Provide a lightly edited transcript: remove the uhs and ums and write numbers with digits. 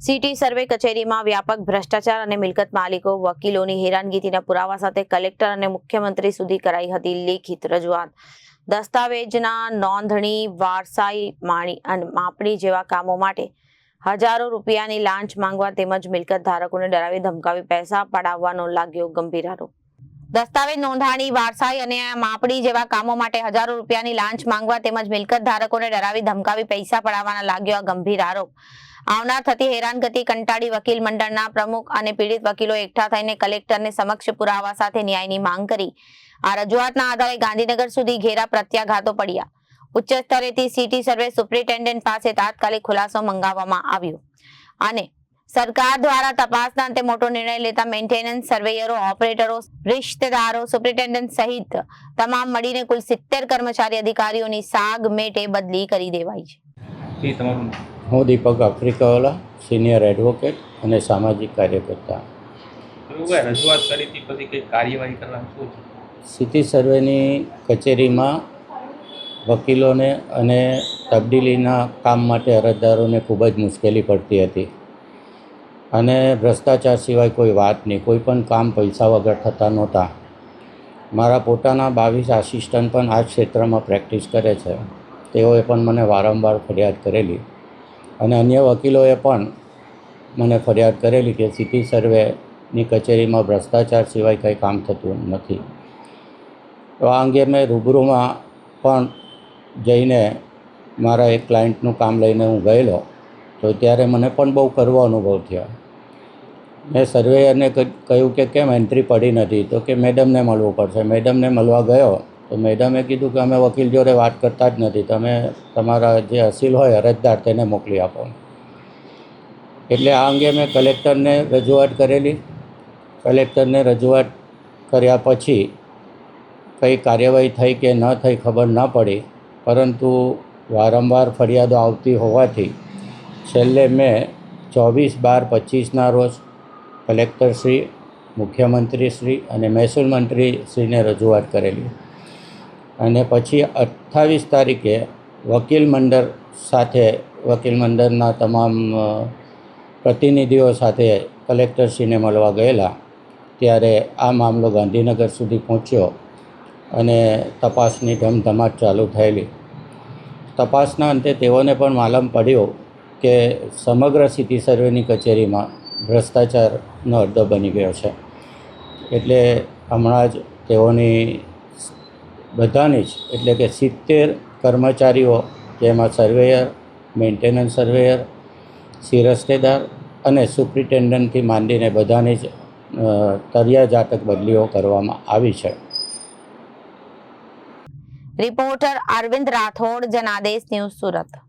City survey કચેરીમાં વ્યાપક ભ્રષ્ટાચાર અને મિલકત માલિકો વકીલોની હેરાનગતિના પુરાવા સાથે કલેક્ટર અને મુખ્યમંત્રી સુધી કરાઈ હતી લેખિત રજૂઆત। દસ્તાવેજના નોંધણી, વારસાઈ માપણી જેવા કામો માટે હજારો રૂપિયાની લાંચ માંગવા તેમજ મિલકત ધારકોને ડરાવી ધમકાવી પૈસા પડાવવાનો લાગ્યો ગંભીર આરોપ। દસ્તાવેજ નોંધણી, વારસાઈ અને માપણી જેવા કામો માટે હજારો રૂપિયાની લાંચ માંગવા તેમજ મિલકત ધારકોને ડરાવી ધમકાવી પૈસા પડાવવાના લાગ્યો આ ગંભીર આરોપ। આવનાર થતી હેરાનગતિ કંટાળી વકીલ મંડળના પ્રમુખ અને પીડિત વકીલો એકઠા થઈને કલેક્ટરને સમક્ષ પુરાવા સાથે ન્યાયની માંગ કરી। આ રજૂઆતના આધારે ગાંધીનગર સુધી ઘેરા પ્રત્યાઘાતો પડ્યા। ઉચ્ચ સ્તરેથી સિટી સર્વે સુપ્રિન્ટેન્ડન્ટ પાસે તાત્કાલિક ખુલાસો મંગાવવામાં આવ્યો અને સરકાર દ્વારા તપાસના અંતે મોટો નિર્ણય લેતા મેન્ટેનન્સ સર્વેયરો, ઓપરેટરો, રિશ્તેદારો, સુપ્રિન્ટેન્ડન્ટ સહિત તમામ મળીને કુલ 70 કર્મચારી અધિકારીઓની સાગ મેટે બદલી કરી દેવાઈ છે। હું દીપક આફ્રિકાવાલા, સિનિયર એડવોકેટ અને સામાજિક કાર્યકર્તા। રજૂઆત કરી હતી પછી કઈ કાર્યવાહી કરવાની શું છે? સિટી સર્વેની કચેરીમાં વકીલોને અને તબદીલીના કામ માટે અરજદારોને ખૂબ જ મુશ્કેલી પડતી હતી અને ભ્રષ્ટાચાર સિવાય કોઈ વાત નહીં, કોઈ પણ કામ પૈસા વગર થતા નહોતા। મારા પોતાના 22 આસિસ્ટન્ટ પણ આ જ ક્ષેત્રમાં પ્રેક્ટિસ કરે છે, તેઓએ પણ મને વારંવાર ફરિયાદ કરેલી અને અન્ય વકીલોએ પણ મને ફરિયાદ કરેલી કે સિટી સર્વેની કચેરીમાં ભ્રષ્ટાચાર સિવાય કંઈ કામ થતું નથી। તો આ અંગે મેં રૂબરૂમાં પણ જઈને મારા એક ક્લાયન્ટનું કામ લઈને હું ગયેલો, તો ત્યારે મને પણ બહુ કરવો અનુભવ થયો। મેં સર્વેયરને કહ્યું કે કેમ એન્ટ્રી પડી નથી, તો કે મેડમને મળવું પડશે। મેડમને મળવા ગયો તો મેડમે કીધું કે અમે વકીલ જોડે વાત કરતા જ નથી, તમે તમારા જે અસીલ હોય અરજદાર તેને મોકલી આપો। એટલે આ અંગે મેં કલેક્ટરને રજૂઆત કરેલી। કલેક્ટરને રજૂઆત કર્યા પછી કંઈ કાર્યવાહી થઈ કે ન થઈ ખબર ન પડી, પરંતુ વારંવાર ફરિયાદો આવતી હોવાથી છેલ્લે મેં 24/12/25ના રોજ કલેક્ટરશ્રી, મુખ્યમંત્રીશ્રી અને મહેસૂલ મંત્રીશ્રીને રજૂઆત કરેલી અને પછી 28 તારીખે વકીલ મંડળ સાથે, વકીલ મંડળના તમામ પ્રતિનિધિઓ સાથે કલેક્ટરશ્રીને મળવા ગયેલા, ત્યારે આ મામલો ગાંધીનગર સુધી પહોંચ્યો અને તપાસની ધમધમાટ ચાલુ થયેલી। તપાસના અંતે તેઓને પણ માલુમ પડ્યું કે સમગ્ર સિટી સર્વેની કચેરીમાં ભ્રષ્ટાચારનો અડ્ડો બની ગયો છે। એટલે હમણાં જ તેઓની બધાની જ એટલે કે 70 કર્મચારીઓ, જેમાં સર્વેયર, મેન્ટેનન્સ સર્વેયર, શિરસ્તેદાર અને સુપ્રિન્ટેન્ડન્ટથી માંડીને બધાની જ તરિયા જાતક બદલીઓ કરવામાં આવી છે। Reporter Arvind Rathod, Janadesh news, Surat.